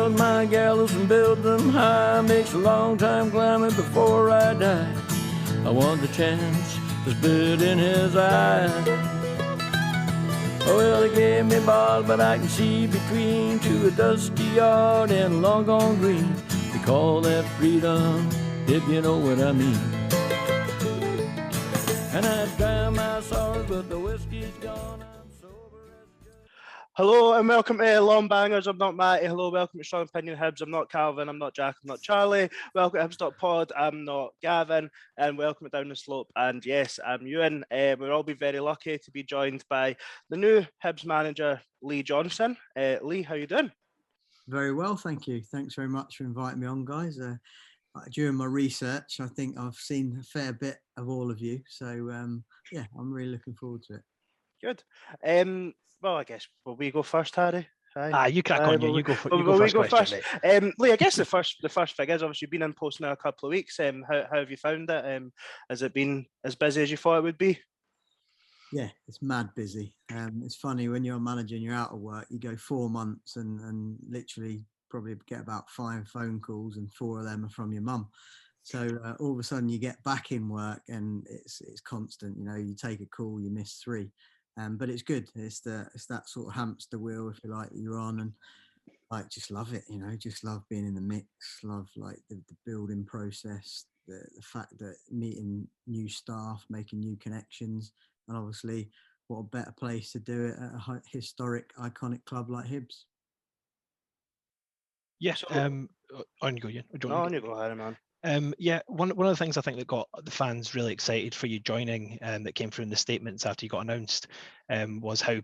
build my gallows and build them high. Makes a long time climbing before I die. I want the chance to spit in his eye. Oh, well, they gave me ball, but I can see between to a dusty yard and a long gone green. They call that freedom, if you know what I mean. And I dry my sorrows, but the whiskey's gone. I'm sober as good. Hello and welcome to Longbangers. I'm not Matty. Hello, welcome to Strong Opinion HIbs. I'm not Calvin. I'm not Jack. I'm not Charlie. Welcome to Hibs.pod. I'm not Gavin. And welcome to Down the Slope. And yes, I'm Ewan. We'll all be very lucky to be joined by the new Hibs manager, Lee Johnson. Lee, how you doing? Very well, thank you. Thanks very much for inviting me on, guys. During my research, I think I've seen a fair bit of all of you. So, yeah, I'm really looking forward to it. Good. Well, I guess, will we go first, Harry? You crack on, you go first. Lee, I guess the first thing is, obviously, you've been in post now a couple of weeks. How have you found it? Has it been as busy as you thought it would be? Yeah, it's mad busy. It's funny when you're a manager and you're out of work, you go 4 months and literally probably get about 5 phone calls and 4 of them are from your mum. So all of a sudden you get back in work and it's constant. You know, you take a call, you miss 3. But it's good. It's that sort of hamster wheel, if you like, that you're on, and like just love it. You know, just love being in the mix. Love like the building process, the fact that meeting new staff, making new connections, and obviously, what a better place to do it at a historic, iconic club like Hibs. Yes. On you go, Ian. On you go, Harry, man. Yeah, one of the things I think that got the fans really excited for you joining, that came through in the statements after you got announced, was how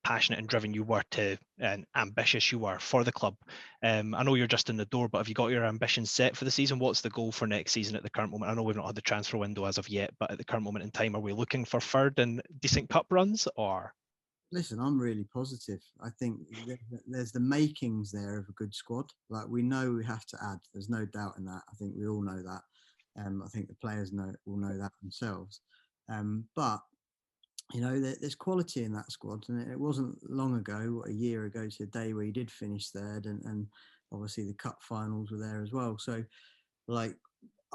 passionate and driven you were to and ambitious you were for the club. I know you're just in the door, but have you got your ambitions set for the season? What's the goal for next season at the current moment? I know we've not had the transfer window as of yet, but at the current moment in time, are we looking for third and decent cup runs, or? Listen, I'm really positive. I think there's the makings there of a good squad. Like, we know we have to add. There's no doubt in that. I think we all know that. I think the players will know that themselves. But you know, there's quality in that squad, and it wasn't long ago, a year ago to the day, where you did finish third, and obviously the cup finals were there as well. So, like,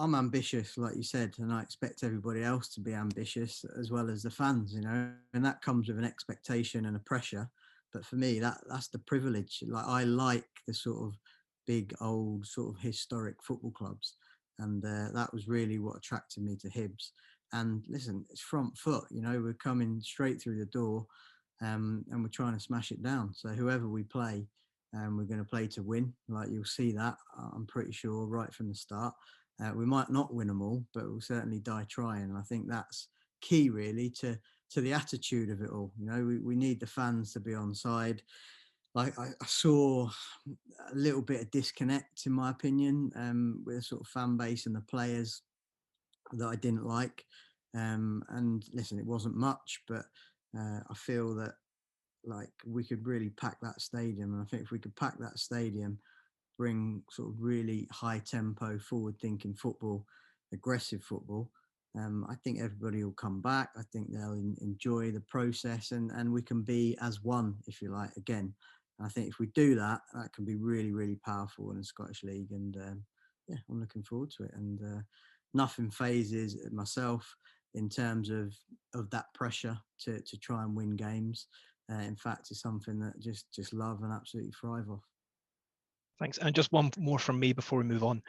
I'm ambitious, like you said, and I expect everybody else to be ambitious as well as the fans, you know, and that comes with an expectation and a pressure. But for me, that's the privilege. Like, I like the sort of big, old, sort of historic football clubs, and that was really what attracted me to Hibs. And listen, it's front foot, you know, we're coming straight through the door, and we're trying to smash it down. So whoever we play, we're going to play to win. Like, you'll see that, I'm pretty sure, right from the start. We might not win them all, but we'll certainly die trying. And I think that's key, really, to the attitude of it all. You know, we need the fans to be on side. Like, I saw a little bit of disconnect, in my opinion, with the sort of fan base and the players that I didn't like. And listen, it wasn't much, but I feel that, like, we could really pack that stadium. And I think if we could pack that stadium, bring sort of really high tempo, forward thinking football, aggressive football, I think everybody will come back. I think they'll enjoy the process, and we can be as one, if you like, again. And I think if we do that, that can be really, really powerful in the Scottish League. And yeah, I'm looking forward to it. And nothing phases myself in terms of that pressure to try and win games. In fact, it's something that just love and absolutely thrive off. Thanks. And just one more from me before we move on.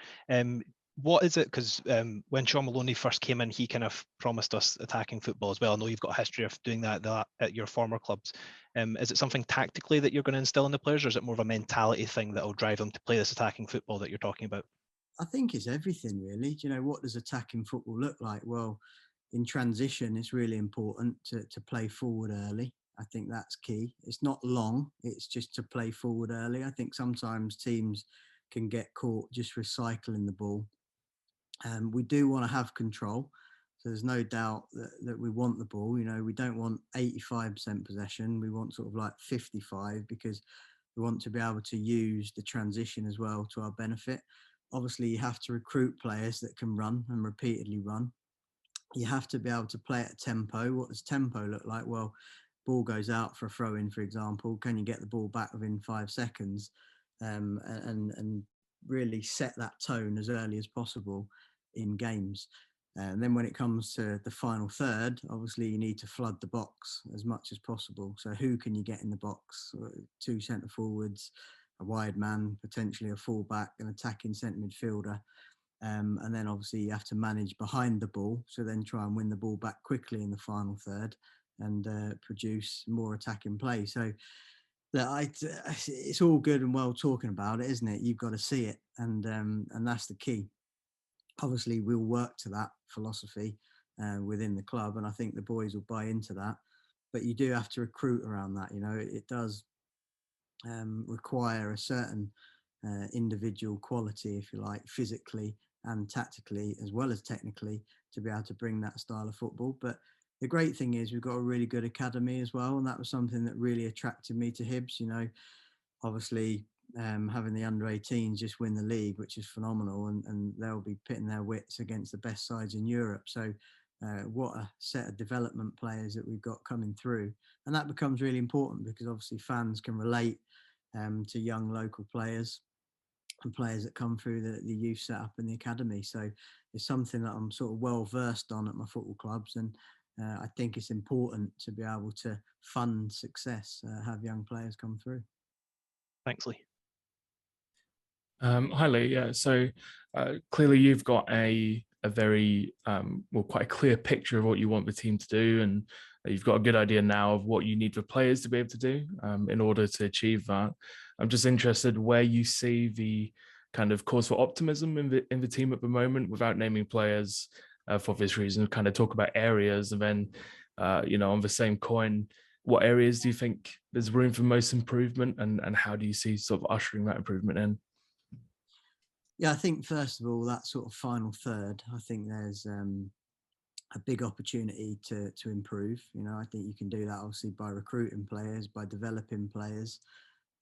What is it? Because when Sean Maloney first came in, he kind of promised us attacking football as well. I know you've got a history of doing that at your former clubs. Is it something tactically that you're going to instill in the players, or is it more of a mentality thing that will drive them to play this attacking football that you're talking about? I think it's everything, really. Do you know, what does attacking football look like? Well, in transition, it's really important to play forward early. I think that's key. It's not long, it's just to play forward early. I think sometimes teams can get caught just recycling the ball. We do want to have control. So there's no doubt that we want the ball. You know, we don't want 85% possession. We want sort of like 55, because we want to be able to use the transition as well to our benefit. Obviously, you have to recruit players that can run and repeatedly run. You have to be able to play at tempo. What does tempo look like? Well, ball goes out for a throw in, for example. Can you get the ball back within 5 seconds? and really set that tone as early as possible in games. And then when it comes to the final third, obviously you need to flood the box as much as possible. So who can you get in the box? 2 centre forwards, a wide man, potentially a full-back, an attacking centre midfielder. And then obviously you have to manage behind the ball. So then try and win the ball back quickly in the final third and produce more attacking play. So it's all good and well talking about it, isn't it? You've got to see it. And that's the key. Obviously, we'll work to that philosophy within the club, and I think the boys will buy into that. But you do have to recruit around that. You know, it does require a certain individual quality, if you like, physically and tactically, as well as technically, to be able to bring that style of football. But the great thing is we've got a really good academy as well, and that was something that really attracted me to Hibs. You know, obviously having the under-18s just win the league, which is phenomenal, and they'll be pitting their wits against the best sides in Europe. So what a set of development players that we've got coming through. And that becomes really important because obviously fans can relate to young local players and players that come through the youth setup in the academy. So it's something that I'm sort of well versed on at my football clubs, and I think it's important to be able to fund success, have young players come through. Thanks, Lee. Hi, Lee. Yeah, so clearly you've got a very quite a clear picture of what you want the team to do, and you've got a good idea now of what you need for players to be able to do in order to achieve that. I'm just interested where you see the kind of cause for optimism in the team at the moment, without naming players for obvious reasons. Kind of talk about areas, and then on the same coin, what areas do you think there's room for most improvement, and how do you see sort of ushering that improvement in? Yeah, I think first of all, that sort of final third, I think there's a big opportunity to improve. You know, I think you can do that obviously by recruiting players, by developing players,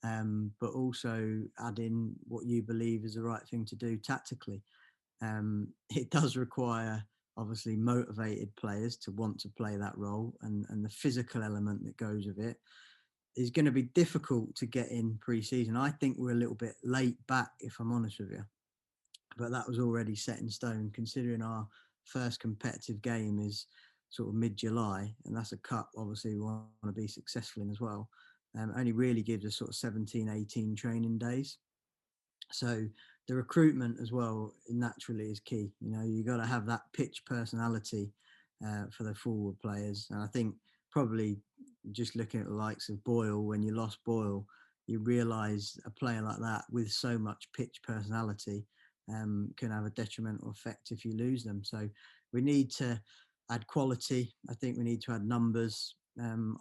but also add in what you believe is the right thing to do tactically. It does require obviously motivated players to want to play that role, and the physical element that goes with it is going to be difficult to get in pre-season. I think we're a little bit late back, if I'm honest with you. But that was already set in stone, considering our first competitive game is sort of mid-July, and that's a cup obviously we want to be successful in as well. Only really gives us sort of 17, 18 training days. So the recruitment as well naturally is key. You know, you got to have that pitch personality for the forward players. And I think probably just looking at the likes of Boyle, when you lost Boyle, you realise a player like that with so much pitch personality can have a detrimental effect if you lose them. So we need to add quality. I think we need to add numbers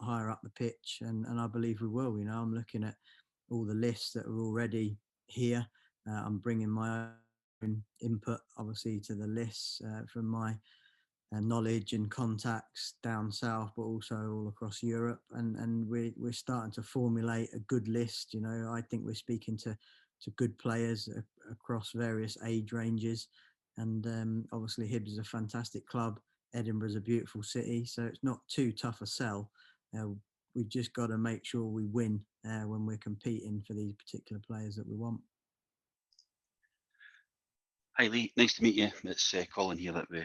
higher up the pitch, and I believe we will. You know, I'm looking at all the lists that are already here. I'm bringing my own input, obviously, to the lists from my knowledge and contacts down south, but also all across Europe. And we're starting to formulate a good list. You know, I think we're speaking to good players across various age ranges. And obviously Hibs is a fantastic club. Edinburgh is a beautiful city, so it's not too tough a sell. We've just got to make sure we win when we're competing for these particular players that we want. Hi Lee, nice to meet you. It's Colin here that we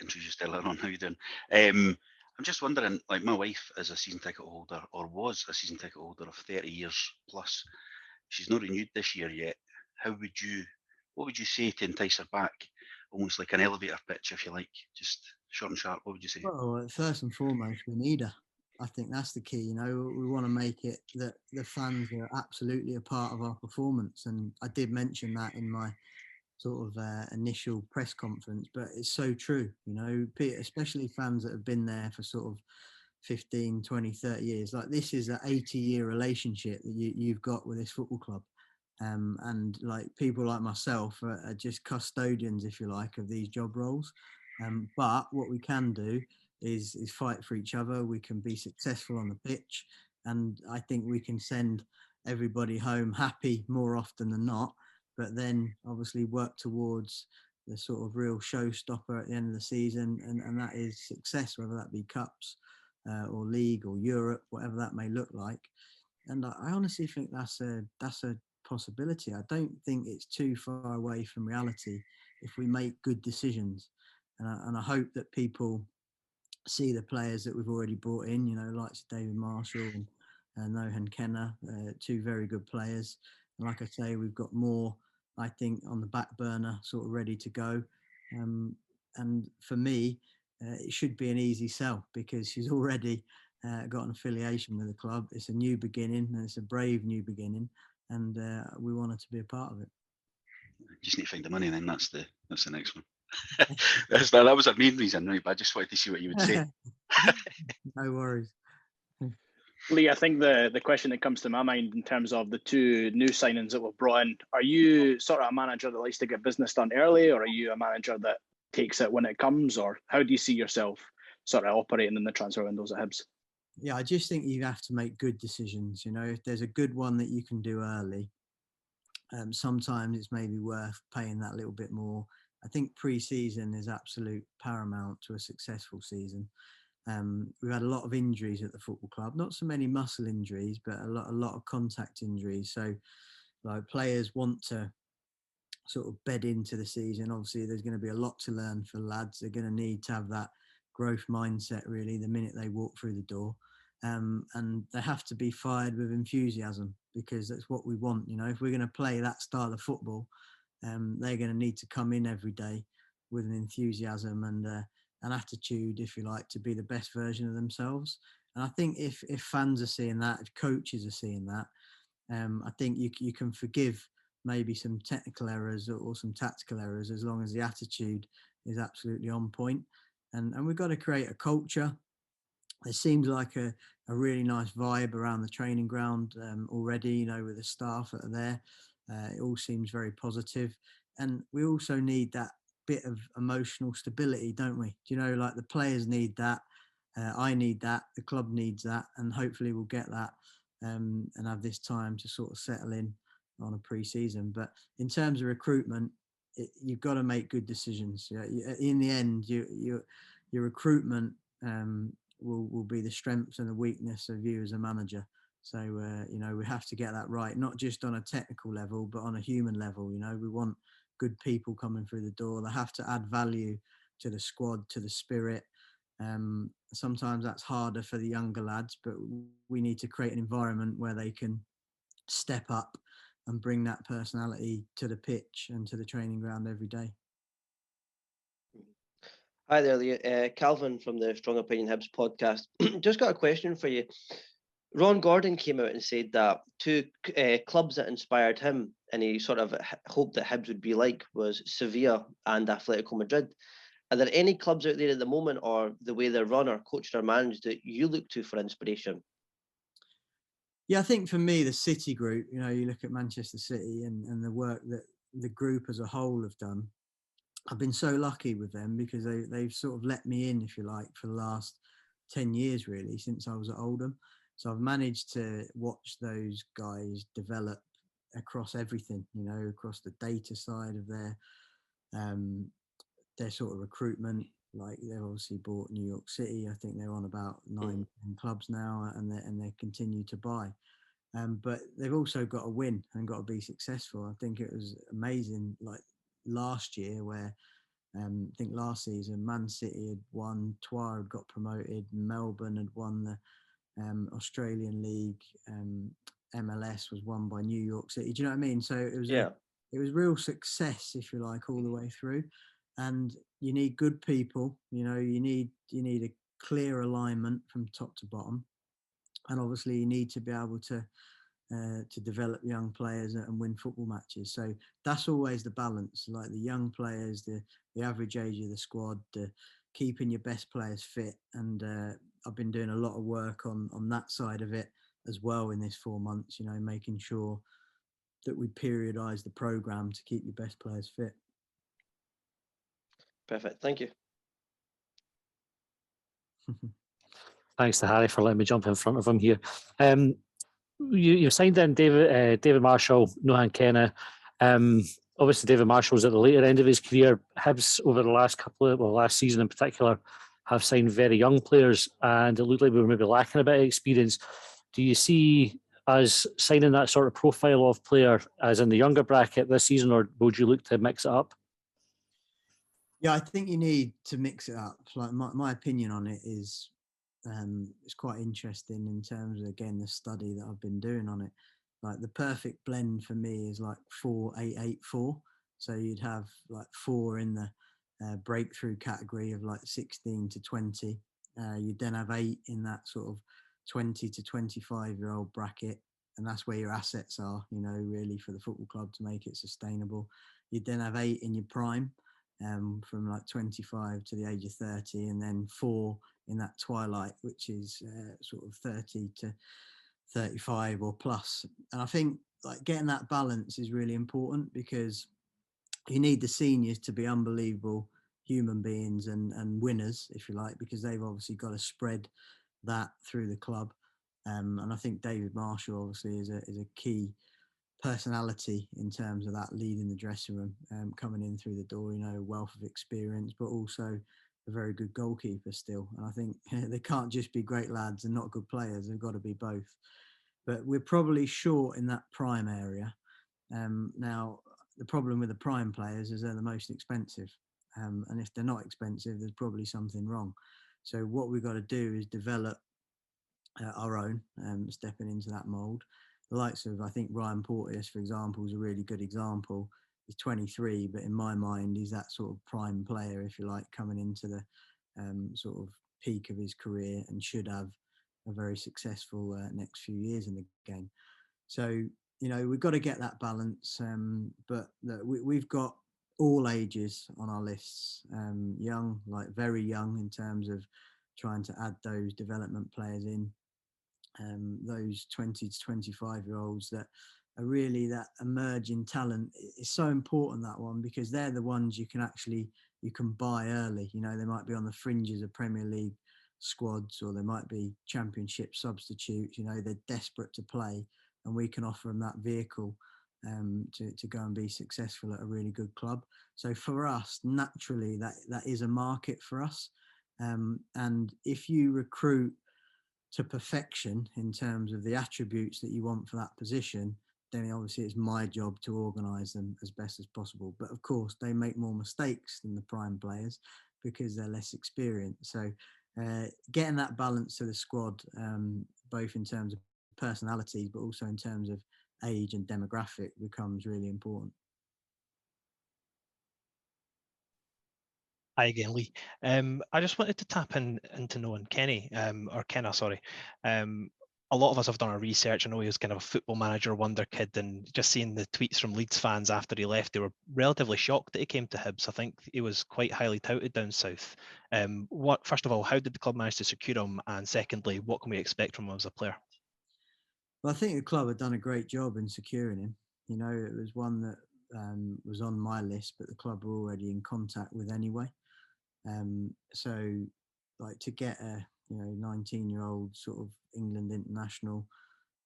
introduced earlier on. How you doing? I'm just wondering, like my wife is a season ticket holder, or was a season ticket holder of 30 years plus. She's not renewed this year yet. What would you say to entice her back? Almost like an elevator pitch, if you like, just short and sharp. What would you say? Well, first and foremost, we need her. I think that's the key. You know, we want to make it that the fans are absolutely a part of our performance. And I did mention that in my sort of initial press conference, but it's so true. You know, especially fans that have been there for sort of 15, 20, 30 years. Like this is an 80-year relationship that you've got with this football club. And like people like myself are just custodians, if you like, of these job roles. But what we can do is fight for each other. We can be successful on the pitch, and I think we can send everybody home happy more often than not. But then obviously work towards the sort of real showstopper at the end of the season, and that is success, whether that be cups or league or Europe, whatever that may look like. And I honestly think that's a possibility. I don't think it's too far away from reality if we make good decisions. And I hope that people see the players that we've already brought in, you know, like David Marshall and Nohan Kenna, two very good players. And like I say, we've got more, I think, on the back burner, sort of ready to go. And for me, it should be an easy sell because she's already got an affiliation with the club. It's a new beginning, and it's a brave new beginning, and we want her to be a part of it. Just need to find the money, then that's the next one. That was our main reason, right? But I just wanted to see what you would say. No worries. Lee, I think the question that comes to my mind in terms of the two new signings that we've brought in, are you sort of a manager that likes to get business done early, or are you a manager that takes it when it comes, or how do you see yourself sort of operating in the transfer windows at Hibs? Yeah, I just think you have to make good decisions. You know, if there's a good one that you can do early, sometimes it's maybe worth paying that little bit more. I think pre-season is absolute paramount to a successful season. We've had a lot of injuries at the football club, not so many muscle injuries, but a lot of contact injuries. So like, players want to sort of bed into the season. Obviously, there's going to be a lot to learn for lads. They're going to need to have that growth mindset really the minute they walk through the door. And they have to be fired with enthusiasm, because that's what we want. You know, if we're going to play that style of football, they're going to need to come in every day with an enthusiasm and an attitude, if you like, to be the best version of themselves. And I think if fans are seeing that, if coaches are seeing that, I think you can forgive maybe some technical errors or some tactical errors, as long as the attitude is absolutely on point. And we've got to create a culture. There seems like a really nice vibe around the training ground already, you know, with the staff that are there. It all seems very positive. And we also need that bit of emotional stability, don't we? Do you know, like the players need that. I need that. The club needs that. And hopefully we'll get that and have this time to sort of settle in on a pre-season. But in terms of recruitment, you've got to make good decisions. In the end, your recruitment will be the strengths and the weakness of you as a manager. So, you know, we have to get that right, not just on a technical level, but on a human level. You know, we want good people coming through the door. They have to add value to the squad, to the spirit. Sometimes that's harder for the younger lads, but we need to create an environment where they can step up and bring that personality to the pitch and to the training ground every day. Hi there, Lee. Calvin from the Strong Opinion HIbs podcast. Just got a question for you. Ron Gordon came out and said that two clubs that inspired him and he sort of hoped that Hibs would be like was Sevilla and Atletico Madrid. Are there any clubs out there at the moment, or the way they're run or coached or managed, that you look to for inspiration? Yeah, I think for me, the City group, you know, you look at Manchester City and the work that the group as a whole have done. I've been so lucky with them because they've sort of let me in, if you like, for the last 10 years, really, since I was at Oldham. So I've managed to watch those guys develop across everything, you know, across the data side of their sort of recruitment. Like, they've obviously bought New York City. I think they're on about 9 clubs now, and they continue to buy. But they've also got to win and got to be successful. I think it was amazing, like last year, where I think last season Man City had won, Troyes had got promoted, Melbourne had won the Australian League, MLS was won by New York City. Do you know what I mean? So it was it was real success, if you like, all the way through. And you need good people. You know, you need a clear alignment from top to bottom, and obviously you need to be able to develop young players and win football matches. So that's always the balance, like the young players, the average age of the squad, keeping your best players fit. And I've been doing a lot of work on that side of it as well in this 4 months, you know, making sure that we periodise the programme to keep your best players fit. Perfect. Thank you. Thanks to Harry for letting me jump in front of him here. You signed in David Marshall, Nohan Kenna. Obviously, David Marshall's at the later end of his career. Hibs over the last last season in particular, have signed very young players, and it looked like we were maybe lacking a bit of experience. Do you see as signing that sort of profile of player as in the younger bracket this season, or would you look to mix it up? Yeah, I think you need to mix it up. Like my opinion on it is, it's quite interesting in terms of, again, the study that I've been doing on it. Like the perfect blend for me is like 4-8-8-4. So you'd have like 4 in the breakthrough category of like 16 to 20. You'd then have 8 in that sort of 20 to 25-year-old bracket. And that's where your assets are, you know, really for the football club to make it sustainable. You'd then have 8 in your prime, from like 25 to the age of 30, and then 4 in that twilight, which is sort of 30 to 35 or plus. And I think like getting that balance is really important, because you need the seniors to be unbelievable human beings and winners, if you like, because they've obviously got to spread that through the club. And I think David Marshall obviously is a key personality in terms of that, leading the dressing room, coming in through the door, you know, wealth of experience, but also a very good goalkeeper still. And I think they can't just be great lads and not good players. They've got to be both. But we're probably short in that prime area. Now, the problem with the prime players is they're the most expensive. And if they're not expensive, there's probably something wrong. So what we've got to do is develop our own, stepping into that mould. The likes of, I think, Ryan Porteous, for example, is a really good example. He's 23, but in my mind, he's that sort of prime player, if you like, coming into the sort of peak of his career, and should have a very successful next few years in the game. So, you know, we've got to get that balance. But we've got all ages on our lists, young, like very young in terms of trying to add those development players in. Those 20 to 25-year-olds that are really that emerging talent. It's so important, that one, because they're the ones you can buy early. You know, they might be on the fringes of Premier League squads, or they might be Championship substitutes. You know, they're desperate to play, and we can offer them that vehicle to go and be successful at a really good club. So for us, naturally, that is a market for us. And if you recruit to perfection in terms of the attributes that you want for that position, then obviously it's my job to organise them as best as possible. But of course, they make more mistakes than the prime players because they're less experienced. So getting that balance to the squad, both in terms of personalities, but also in terms of age and demographic, becomes really important. Hi again, Lee. I just wanted to tap into knowing Kenny, or Kenna, sorry. A lot of us have done our research. I know he was kind of a football manager wonder kid, and just seeing the tweets from Leeds fans after he left, they were relatively shocked that he came to Hibs. I think he was quite highly touted down south. First of all, how did the club manage to secure him? And secondly, what can we expect from him as a player? Well, I think the club had done a great job in securing him. You know, it was one that was on my list, but the club were already in contact with anyway. So, like, to get a 19-year-old sort of England international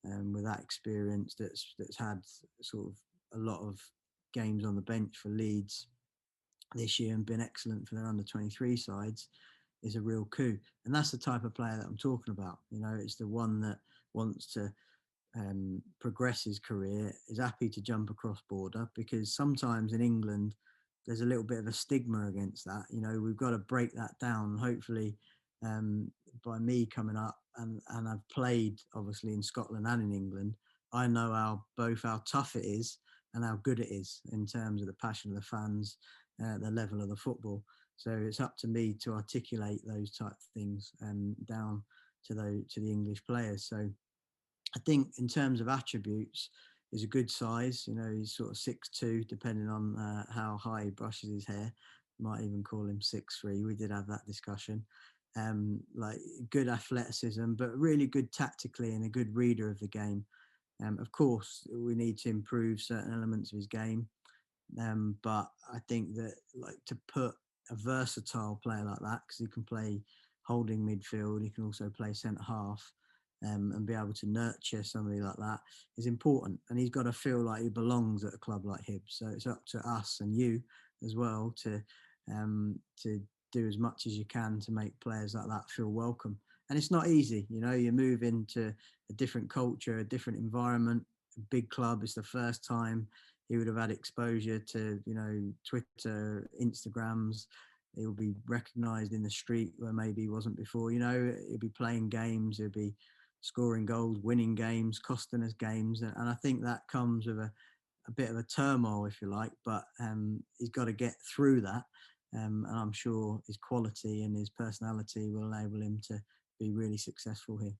with that experience, that's had sort of a lot of games on the bench for Leeds this year and been excellent for their under-23 sides, is a real coup. And that's the type of player that I'm talking about. You know, it's the one that wants to progress his career, is happy to jump across border, because sometimes in England there's a little bit of a stigma against that. You know, we've got to break that down. Hopefully, by me coming up, and I've played obviously in Scotland and in England, I know both how tough it is and how good it is in terms of the passion of the fans, the level of the football. So it's up to me to articulate those type of things down to the English players. So I think in terms of attributes, he's a good size. You know, he's sort of 6'2", depending on how high he brushes his hair. Might even call him 6'3". We did have that discussion. Like, good athleticism, but really good tactically, and a good reader of the game. Of course, we need to improve certain elements of his game. But I think that, like, to put a versatile player like that, because he can play holding midfield, he can also play centre half, and be able to nurture somebody like that, is important. And he's got to feel like he belongs at a club like Hibs. So it's up to us and you as well to do as much as you can to make players like that feel welcome. And it's not easy. You know, you move into a different culture, a different environment, a big club. It's the first time he would have had exposure to, you know, Twitter, Instagrams. He'll be recognised in the street where maybe he wasn't before. You know, he'll be playing games, he'll be scoring goals, winning games, costing us games. And I think that comes with a bit of a turmoil, if you like, but he's got to get through that. And I'm sure his quality and his personality will enable him to be really successful here.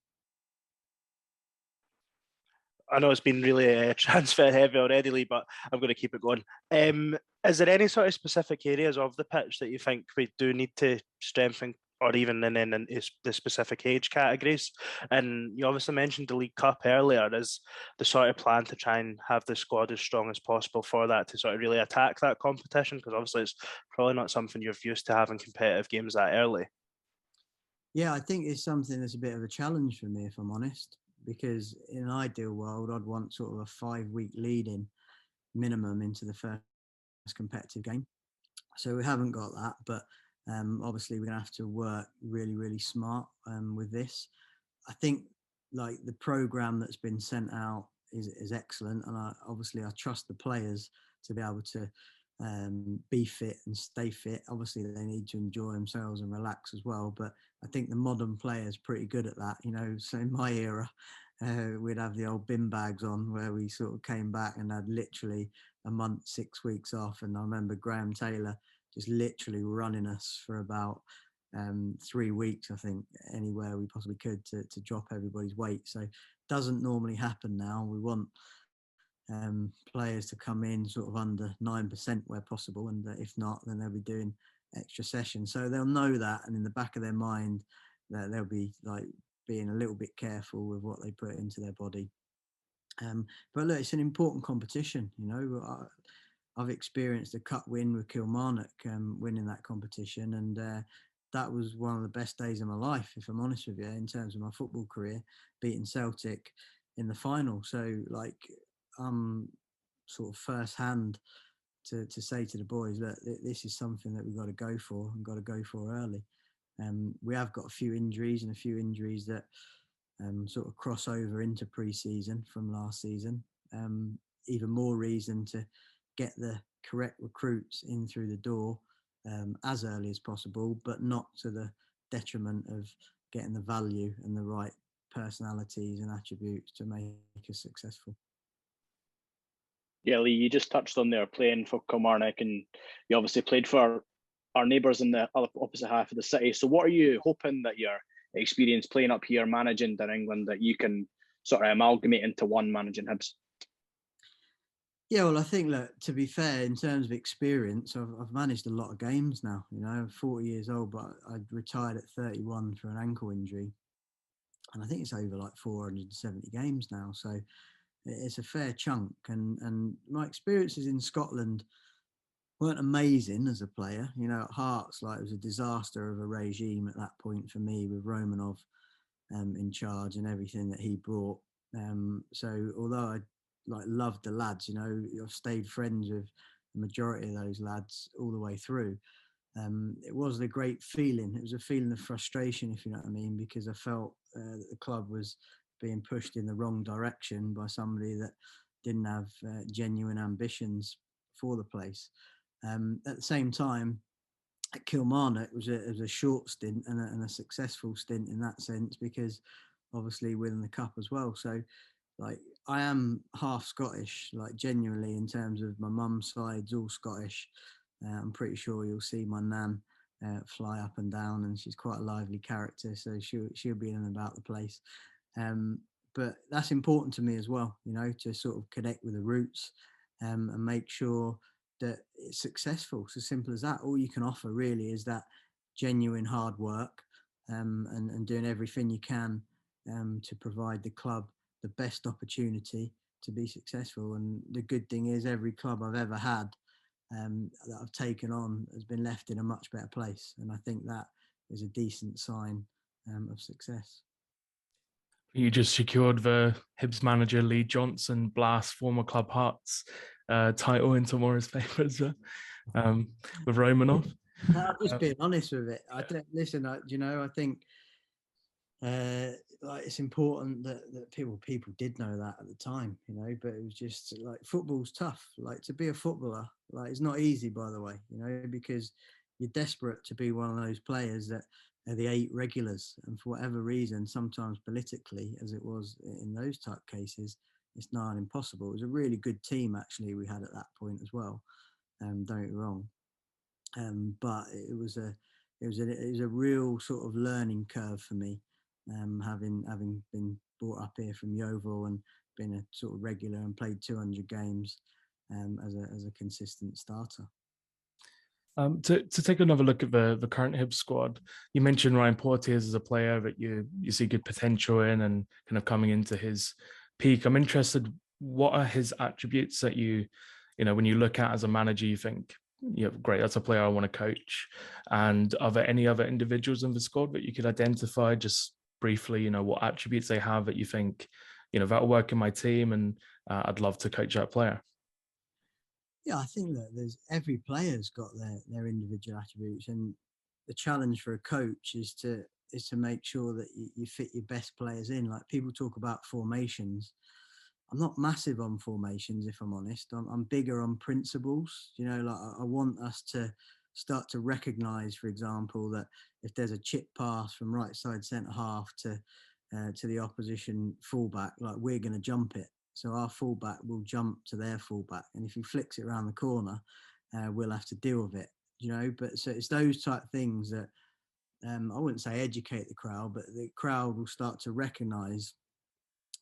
I know it's been really transfer heavy already, Lee, but I'm going to keep it going. Is there any sort of specific areas of the pitch that you think we do need to strengthen, or even in the specific age categories? And you obviously mentioned the League Cup earlier. Is the sort of plan to try and have the squad as strong as possible for that, to sort of really attack that competition? Because obviously it's probably not something you're used to, having competitive games that early. Yeah, I think it's something that's a bit of a challenge for me, if I'm honest, because in an ideal world, I'd want sort of a 5-week lead in minimum into the first competitive game. So we haven't got that, but obviously we're going to have to work really, really smart with this. I think like the program that's been sent out is excellent, and I trust the players to be able to be fit and stay fit. Obviously they need to enjoy themselves and relax as well, but I think the modern player is pretty good at that, you know. So in my era, we'd have the old bin bags on, where we sort of came back and had literally a month, 6 weeks off. And I remember Graham Taylor just literally running us for about 3 weeks, I think, anywhere we possibly could to drop everybody's weight. So it doesn't normally happen now. We want players to come in sort of under 9% where possible, and if not, then they'll be doing extra sessions. So they'll know that, and in the back of their mind that they'll be like being a little bit careful with what they put into their body. But look, it's an important competition, you know. I've experienced a cup win with Kilmarnock, winning that competition, and that was one of the best days of my life, if I'm honest with you, in terms of my football career, beating Celtic in the final. So like, sort of first hand to say to the boys that this is something that we've got to go for, and got to go for early. We have got a few injuries that sort of cross over into pre-season from last season. Even more reason to get the correct recruits in through the door as early as possible, but not to the detriment of getting the value and the right personalities and attributes to make us successful. Yeah, Lee, you just touched on there playing for Kilmarnock, and you obviously played for our neighbours in the other opposite half of the city. So what are you hoping that your experience playing up here, managing down England, that you can sort of amalgamate into one managing Hibs? Yeah, well, I think, look, to be fair, in terms of experience, I've managed a lot of games now. You know, I'm 40 years old, but I retired at 31 for an ankle injury. And I think it's over like 470 games now. So it's a fair chunk. And my experiences in Scotland weren't amazing as a player. You know, at Hearts, like, it was a disaster of a regime at that point for me, with Romanov in charge and everything that he brought. So although I loved the lads, you know, I've stayed friends with the majority of those lads all the way through. It wasn't a great feeling. It was a feeling of frustration, if you know what I mean, because I felt that the club was being pushed in the wrong direction by somebody that didn't have genuine ambitions for the place. At the same time, at Kilmarnock, it was a short stint and a successful stint in that sense, because obviously winning the cup as well. So, like, I am half Scottish, like, genuinely, in terms of my mum's side's all Scottish. I'm pretty sure you'll see my nan fly up and down, and she's quite a lively character, so she'll be in and about the place. But that's important to me as well, you know, to sort of connect with the roots and make sure that it's successful. It's as simple as that. All you can offer really is that genuine hard work and doing everything you can to provide the club the best opportunity to be successful. And the good thing is, every club I've ever had that I've taken on has been left in a much better place. And I think that is a decent sign of success. You just secured the Hibs manager Lee Johnson Blast former club Hearts title in tomorrow's paper as well, with Romanov. I'm just being honest with it. I think like it's important that people did know that at the time, you know. But it was just like football's tough. Like to be a footballer, like it's not easy, by the way, you know, because you're desperate to be one of those players that are the 8 regulars, and for whatever reason, sometimes politically, as it was in those type cases, it's not impossible. It was a really good team actually we had at that point as well. Don't get me wrong, but it was a real sort of learning curve for me, having been brought up here from Yeovil and been a sort of regular and played 200 games as a consistent starter. To take another look at the current Hibs squad, you mentioned Ryan Porteous as a player that you see good potential in and kind of coming into his peak. I'm interested, what are his attributes that you know, when you look at as a manager, you think, yeah, great, that's a player I want to coach? And are there any other individuals in the squad that you could identify just briefly, you know, what attributes they have that you think, you know, that'll work in my team and I'd love to coach that player? Yeah, I think that every player's got their individual attributes, and the challenge for a coach is to make sure that you fit your best players in. Like people talk about formations. I'm not massive on formations, if I'm honest. I'm bigger on principles. You know, like I want us to start to recognise, for example, that if there's a chip pass from right side centre half to the opposition fullback, like we're going to jump it. So our fullback will jump to their fullback, and if he flicks it around the corner, we'll have to deal with it. You know, but so it's those type of things that I wouldn't say educate the crowd, but the crowd will start to recognise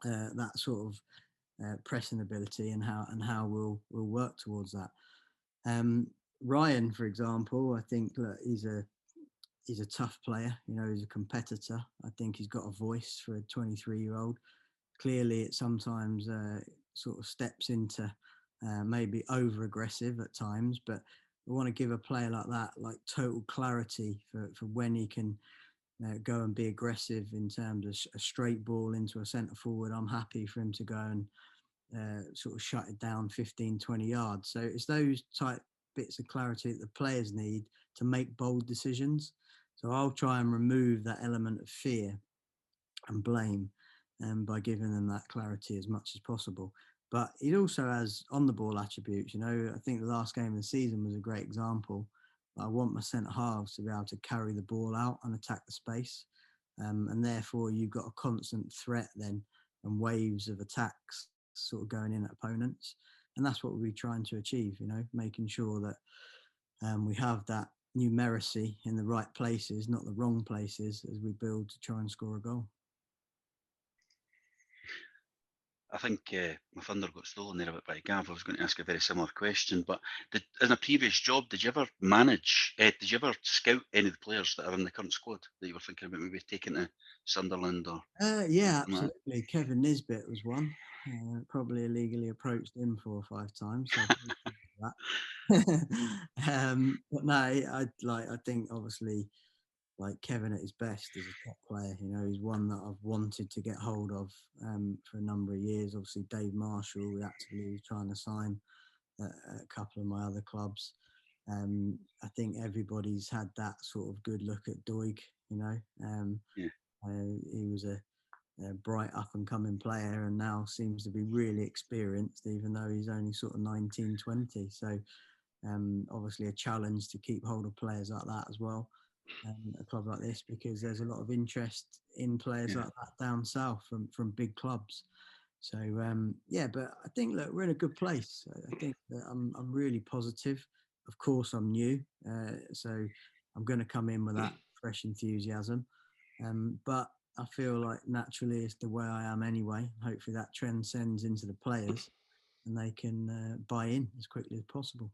that sort of pressing ability and how we'll work towards that. Ryan, for example, I think he's a tough player. You know, he's a competitor. I think he's got a voice for a 23-year-old. Clearly, it sometimes sort of steps into maybe over-aggressive at times, but we want to give a player like that like total clarity for when he can go and be aggressive in terms of a straight ball into a centre forward. I'm happy for him to go and sort of shut it down 15, 20 yards. So it's those type bits of clarity that the players need to make bold decisions. So I'll try and remove that element of fear and blame by giving them that clarity as much as possible. But he also has on the ball attributes. You know, I think the last game of the season was a great example. I want my centre halves to be able to carry the ball out and attack the space, and therefore you've got a constant threat then and waves of attacks sort of going in at opponents, and that's what we're trying to achieve. You know, making sure that we have that numeracy in the right places, not the wrong places, as we build to try and score a goal. I think my thunder got stolen there a bit by Gav. I was going to ask a very similar question, but in a previous job, did you ever did you ever scout any of the players that are in the current squad that you were thinking about maybe taking to Sunderland or? Yeah, absolutely. Kevin Nisbet was one. Probably illegally approached him 4 or 5 times. So but no, I think obviously, like Kevin at his best is a top player. You know, he's one that I've wanted to get hold of for a number of years. Obviously, Dave Marshall, we actively was trying to sign at a couple of my other clubs. I think everybody's had that sort of good look at Doig. You know, he was a bright up and coming player and now seems to be really experienced, even though he's only sort of 19, 20. So obviously a challenge to keep hold of players like that as well. A club like this, because there's a lot of interest in players like that down south from big clubs. So but I think look, we're in a good place. I think that I'm really positive. Of course, I'm new, so I'm going to come in with that fresh enthusiasm. But I feel like naturally it's the way I am anyway. Hopefully that transcends into the players and they can buy in as quickly as possible.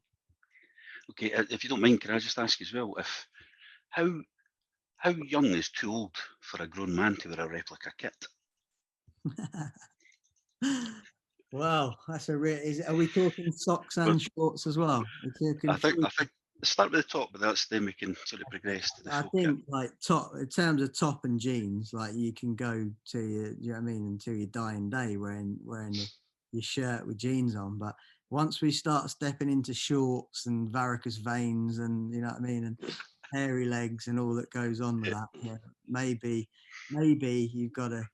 Okay, if you don't mind, can I just ask as well, if how young is too old for a grown man to wear a replica kit? Wow, that's a real. Are we talking socks and shorts as well? I think start with the top, but then we can sort of progress to the full kit. Like top in terms of top and jeans, like you can go to you know what I mean, until your dying day wearing your shirt with jeans on. But once we start stepping into shorts and varicose veins, and you know what I mean, and hairy legs and all that goes on with that. Yeah, maybe you've got to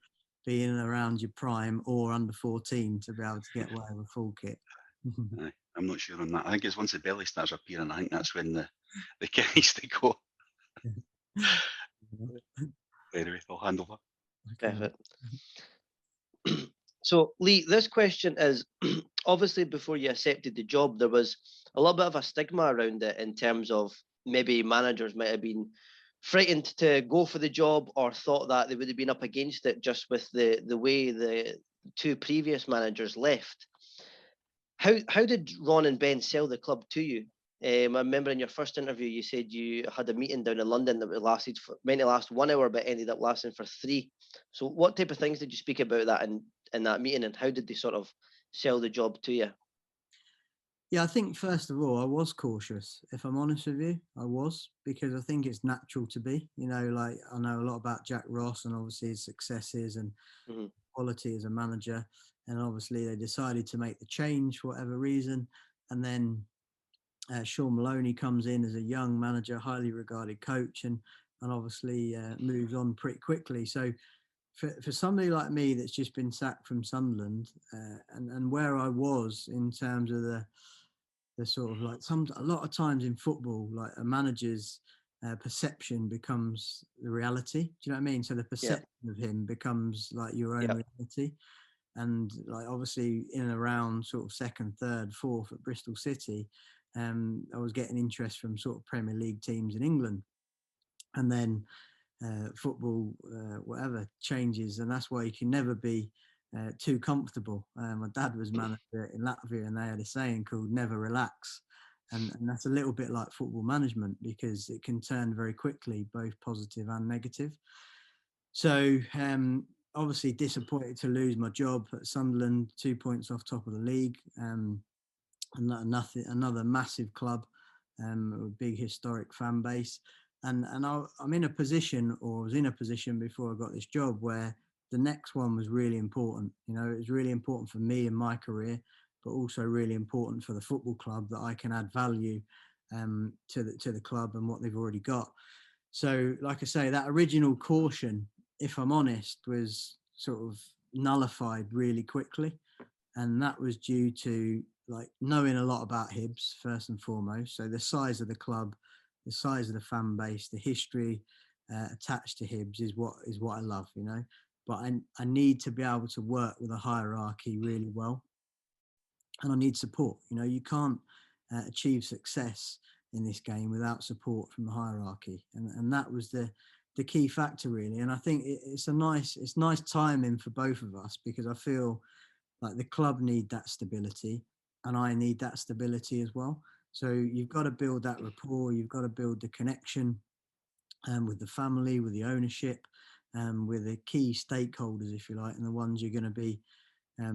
be in and around your prime or under 14 to be able to get away with a full kit. Aye, I'm not sure on that. I think it's once the belly starts appearing, I think that's when the kit needs to go. Anyway, I'll handle that. Perfect. So, Lee, this question is obviously before you accepted the job, there was a little bit of a stigma around it in terms of maybe managers might have been frightened to go for the job or thought that they would have been up against it just with the way the two previous managers left. How did Ron and Ben sell the club to you? I remember in your first interview, you said you had a meeting down in London that meant to last 1 hour, but ended up lasting for 3. So what type of things did you speak about that in that meeting, and how did they sort of sell the job to you? Yeah, I think first of all, I was cautious. If I'm honest with you, I was, because I think it's natural to be. You know, like I know a lot about Jack Ross and obviously his successes and quality as a manager. And obviously they decided to make the change for whatever reason. And then Sean Maloney comes in as a young manager, highly regarded coach, and obviously moves on pretty quickly. So for somebody like me that's just been sacked from Sunderland, and where I was in terms of the sort of like a lot of times in football, like a manager's perception becomes the reality. Do you know what I mean? So the perception of him becomes like your own reality. And like obviously in and around sort of second, third, fourth at Bristol City, I was getting interest from sort of Premier League teams in England. And then football, whatever, changes, and that's why you can never be too comfortable. My dad was manager in Latvia, and they had a saying called "never relax," and that's a little bit like football management, because it can turn very quickly, both positive and negative. So obviously disappointed to lose my job at Sunderland, 2 points off top of the league, and another massive club, a big historic fan base. And I'm in a position, or was in a position before I got this job, where the next one was really important. You know, it was really important for me and my career, but also really important for the football club, that I can add value to the club and what they've already got. So, like I say, that original caution, if I'm honest, was sort of nullified really quickly, and that was due to like knowing a lot about Hibs first and foremost. So the size of the club, the size of the fan base, the history attached to Hibs is what I love, you know. But I need to be able to work with a hierarchy really well, and I need support. You know, you can't achieve success in this game without support from the hierarchy, and that was the key factor really. And I think it's nice timing for both of us, because I feel like the club need that stability, and I need that stability as well. So you've got to build that rapport, you've got to build the connection with the family, with the ownership, with the key stakeholders, if you like, and the ones you're going to be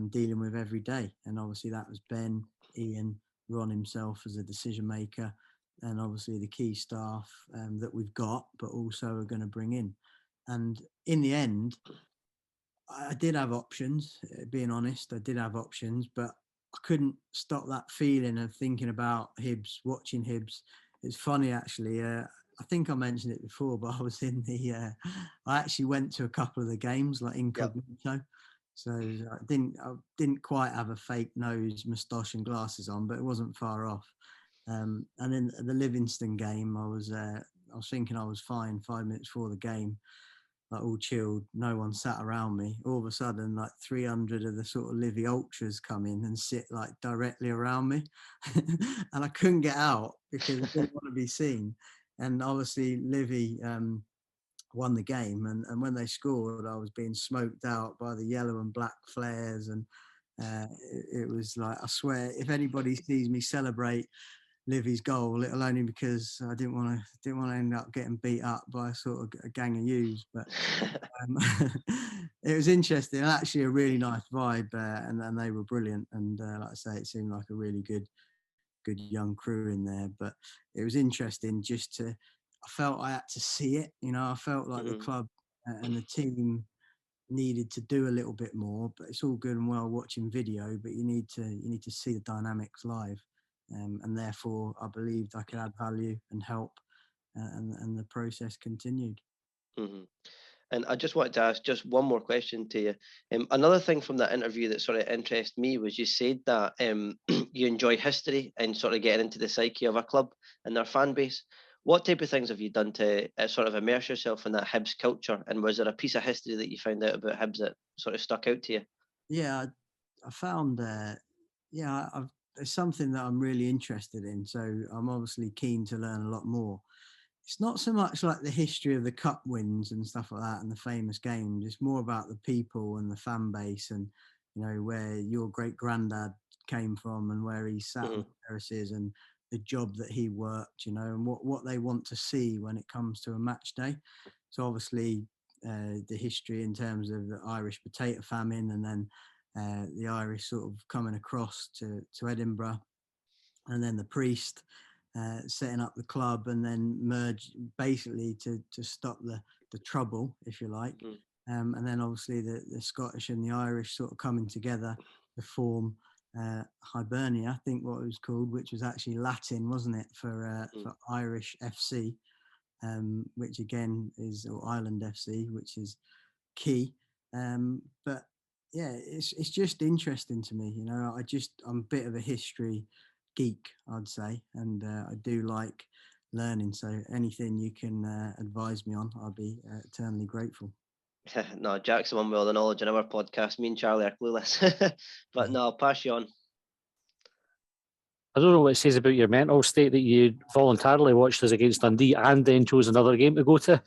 dealing with every day. And obviously that was Ben, Ian, Ron himself as a decision maker, and obviously the key staff that we've got, but also are going to bring in. And in the end, I did have options, being honest, I did have options, but I couldn't stop that feeling of thinking about Hibs, watching Hibs. It's funny, actually. I think I mentioned it before, but I was in I actually went to a couple of the games, like incognito. So I didn't quite have a fake nose, moustache and glasses on, but it wasn't far off. And then at the Livingston game, I was thinking I was fine 5 minutes before the game, like all chilled, no one sat around me. All of a sudden, like 300 of the sort of Livy ultras come in and sit like directly around me. And I couldn't get out because I didn't want to be seen. And obviously Livy won the game. And when they scored, I was being smoked out by the yellow and black flares. And it was like, I swear, if anybody sees me celebrate Livy's goal, it'll only because I didn't want to end up getting beat up by sort of a gang of youths. But it was interesting, and actually a really nice vibe, and they were brilliant. And like I say, it seemed like a really good young crew in there. But it was interesting I felt I had to see it. You know, I felt like the club and the team needed to do a little bit more. But it's all good and well watching video, but you need to see the dynamics live. And therefore, I believed I could add value and help and the process continued. Mm-hmm. And I just wanted to ask just one more question to you. Another thing from that interview that sort of interested me was you said that you enjoy history and sort of getting into the psyche of a club and their fan base. What type of things have you done to sort of immerse yourself in that Hibs culture? And was there a piece of history that you found out about Hibs that sort of stuck out to you? Yeah, I found, it's something that I'm really interested in. So I'm obviously keen to learn a lot more. It's not so much like the history of the cup wins and stuff like that and the famous games. It's more about the people and the fan base and, where your great granddad came from and where he sat on the terraces and the job that he worked, and what they want to see when it comes to a match day. So obviously the history in terms of the Irish potato famine and then the Irish sort of coming across to Edinburgh, and then the priest setting up the club and then merge basically to stop the trouble, if you like. And then obviously the Scottish and the Irish sort of coming together to form Hibernia, I think what it was called, which was actually Latin, wasn't it, for Irish FC, which again is, or Ireland FC, which is key. But yeah, it's just interesting to me. I'm a bit of a history geek, I'd say, and I do like learning. So anything you can advise me on, I'll be eternally grateful. No, Jack's the one with all the knowledge in our podcast. Me and Charlie are clueless. But no, I'll pass you on. I don't know what it says about your mental state that you voluntarily watched us against Dundee and then chose another game to go to.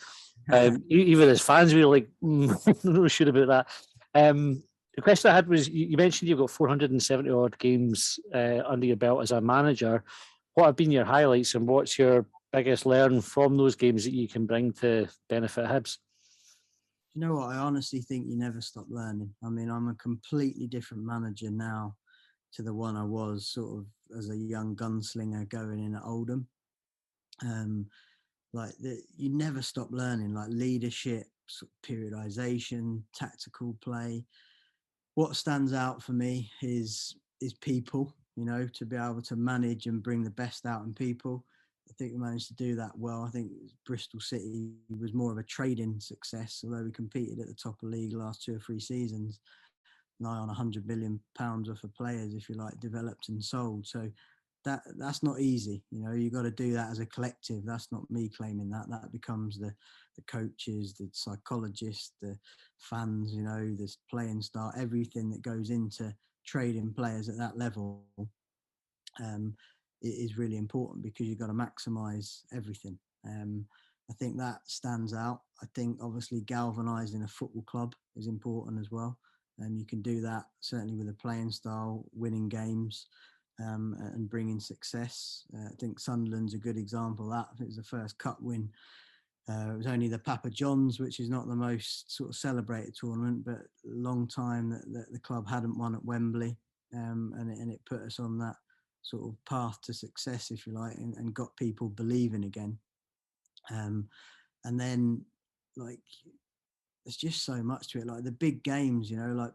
Even as fans, we were like, I'm not really sure about that. The question I had was, you mentioned you've got 470 odd games under your belt as a manager. What have been your highlights and what's your biggest learn from those games that you can bring to benefit Hibs? You know what? I honestly think you never stop learning. I mean, I'm a completely different manager now to the one I was sort of as a young gunslinger going in at Oldham. You never stop learning, like leadership, sort of periodization, tactical play. What stands out for me is people, to be able to manage and bring the best out in people. I think we managed to do that well. I think Bristol City was more of a trading success, although we competed at the top of the league last 2 or 3 seasons, nigh on £100 million worth of players, if you like, developed and sold. So that's not easy. You've got to do that as a collective. That's not me claiming that. That becomes the coaches, the psychologists, the fans, the playing style, everything that goes into trading players at that level. It is really important because you've got to maximise everything. I think that stands out. I think obviously galvanising a football club is important as well. And you can do that certainly with a playing style, winning games, and bringing success. I think Sunderland's a good example of that. I think it was the first cup win. It was only the Papa John's, which is not the most sort of celebrated tournament, but a long time that the club hadn't won at Wembley. And it put us on that sort of path to success, if you like, and got people believing again. And then, like, there's just so much to it. Like the big games, like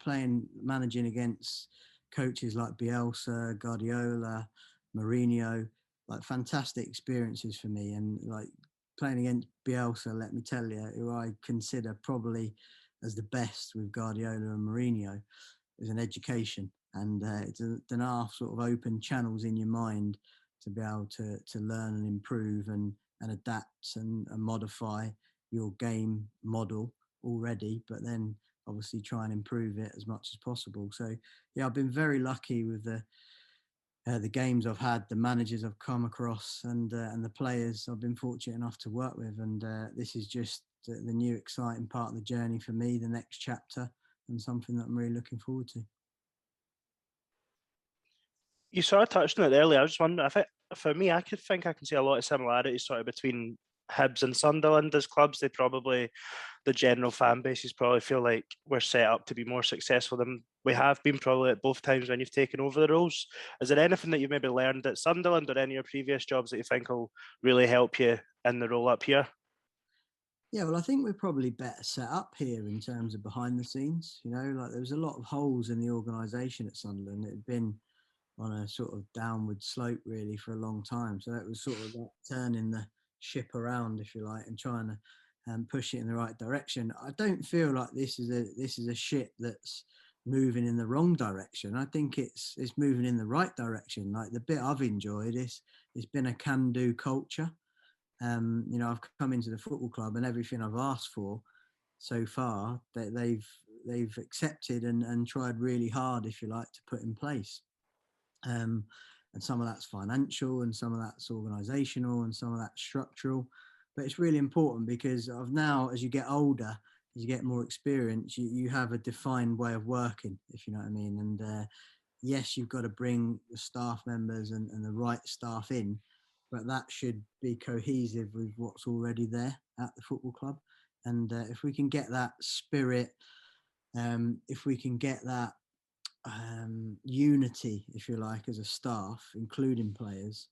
managing against coaches like Bielsa, Guardiola, Mourinho, like fantastic experiences for me. And like playing against Bielsa, let me tell you, who I consider probably as the best with Guardiola and Mourinho, is an education. And it's enough sort of open channels in your mind to be able to learn and improve and adapt and modify your game model already, but then obviously try and improve it as much as possible. So yeah, I've been very lucky with the games I've had, the managers I've come across, and the players I've been fortunate enough to work with. And this is just the new exciting part of the journey for me, the next chapter, and something that I'm really looking forward to. You sort of touched on it earlier. I was just wondering, for me, I can see a lot of similarities sort of between Hibs and Sunderland as clubs. The general fan bases probably feel like we're set up to be more successful than we have been probably at both times when you've taken over the roles. Is there anything that you've maybe learned at Sunderland or any of your previous jobs that you think will really help you in the role up here? Yeah, well, I think we're probably better set up here in terms of behind the scenes. Like there was a lot of holes in the organisation at Sunderland. It had been on a sort of downward slope really for a long time. So it was sort of like turning the ship around, if you like, and trying to push it in the right direction. I don't feel like this is a ship that's moving in the wrong direction. I think it's moving in the right direction. Like, the bit I've enjoyed is it's been a can-do culture. You know, I've come into the football club, and everything I've asked for so far that they've accepted and tried really hard, if you like, to put in place. And some of that's financial, and some of that's organisational, and some of that's structural. But it's really important because of now, as you get older, as you get more experience, you have a defined way of working, if you know what I mean. And yes, you've got to bring the staff members and the right staff in, but that should be cohesive with what's already there at the football club. And if we can get that spirit, if we can get that unity, if you like, as a staff, including players,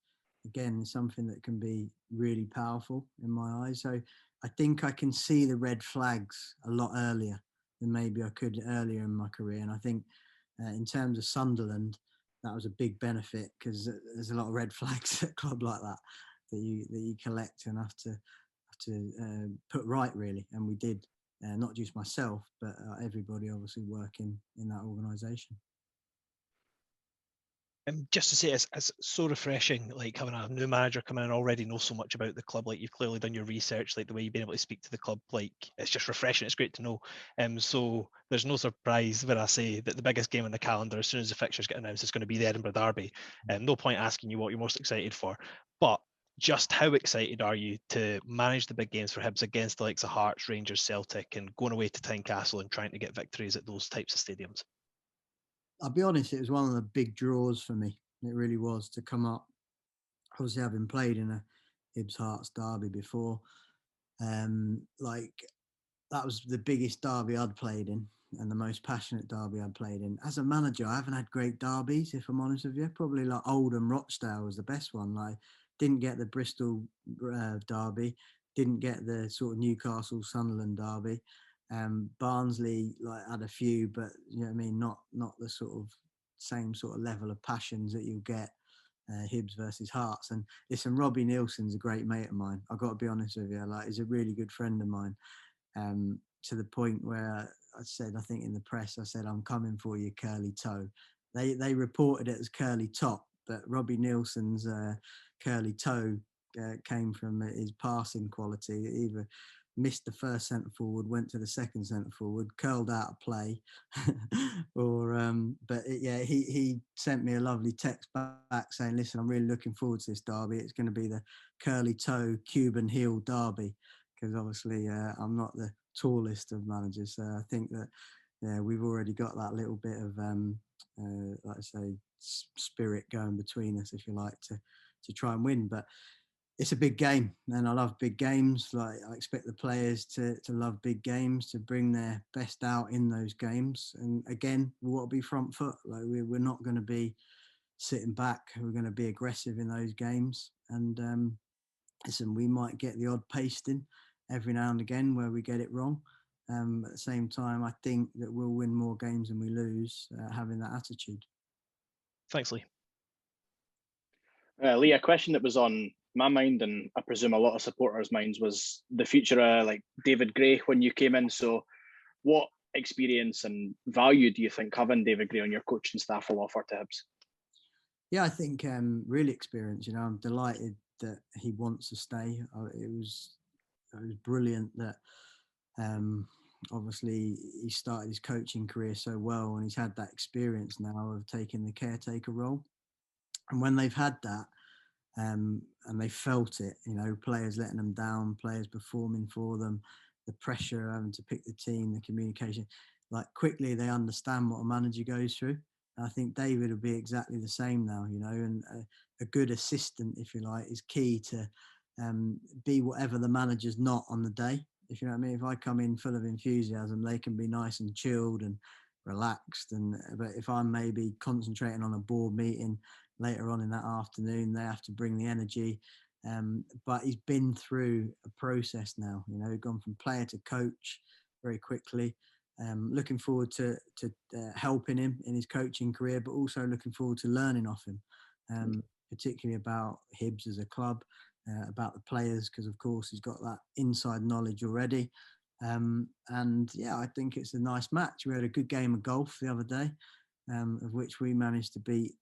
again, is something that can be really powerful in my eyes. So I think I can see the red flags a lot earlier than maybe I could earlier in my career. And I think in terms of Sunderland, that was a big benefit, because there's a lot of red flags at a club like that you collect and have to put right, really. And we did, not just myself, but everybody obviously working in that organisation. Just to say, it's so refreshing, like having a new manager come in and already know so much about the club. Like, you've clearly done your research, like the way you've been able to speak to the club. Like, it's just refreshing. It's great to know. So there's no surprise when I say that the biggest game on the calendar, as soon as the fixtures get announced, is going to be the Edinburgh Derby. No point asking you what you're most excited for, but just how excited are you to manage the big games for Hibs against the likes of Hearts, Rangers, Celtic, and going away to Tynecastle and trying to get victories at those types of stadiums? I'll be honest, it was one of the big draws for me. It really was, to come up. Obviously, having played in a Hibs Hearts derby before, like, that was the biggest derby I'd played in and the most passionate derby I'd played in. As a manager, I haven't had great derbies, if I'm honest with you. Probably like Oldham Rochdale was the best one. Like, didn't get the Bristol derby, didn't get the sort of Newcastle Sunderland derby. Barnsley, like, had a few, but you know what I mean, not the sort of same sort of level of passions that you'll get Hibs versus Hearts. And listen, Robbie Nielsen's a great mate of mine. I've got to be honest with you, like, he's a really good friend of mine. To the point where I said, I think in the press, I said, I'm coming for you, curly toe. They reported it as curly top, but Robbie Nielsen's curly toe came from his passing quality. Either missed the first centre forward, went to the second centre forward, curled out of play, or he sent me a lovely text back saying, listen, I'm really looking forward to this derby. It's going to be the curly toe Cuban heel derby, because obviously I'm not the tallest of managers. So I think that we've already got that little bit of like I say, spirit going between us, if you like, to try and win. But it's a big game, and I love big games. Like, I expect the players to love big games, to bring their best out in those games. And again, we want to be front foot. Like, we're not going to be sitting back. We're going to be aggressive in those games. And listen, we might get the odd pasting every now and again where we get it wrong. At the same time, I think that we'll win more games than we lose, having that attitude. Thanks, Lee. Lee, a question that was on my mind, and I presume a lot of supporters' minds, was the future of like David Gray when you came in. So what experience and value do you think having David Gray on your coaching staff will offer to Hibs? Yeah, I think really experience. You know, I'm delighted that he wants to stay. It was brilliant that obviously he started his coaching career so well, and he's had that experience now of taking the caretaker role. And when they've had that, and they felt it, you know, players letting them down, players performing for them, the pressure of having to pick the team, the communication, like, quickly they understand what a manager goes through. And I think David will be exactly the same now, you know, and a good assistant, if you like, is key to be whatever the manager's not on the day. If you know what I mean, if I come in full of enthusiasm, they can be nice and chilled and relaxed. But if I'm maybe concentrating on a board meeting later on in that afternoon, they have to bring the energy. But he's been through a process now, you know, gone from player to coach very quickly. Looking forward to helping him in his coaching career, but also looking forward to learning off him, particularly about Hibs as a club, about the players, because of course he's got that inside knowledge already. And yeah, I think it's a nice match. We had a good game of golf the other day, of which we managed to beat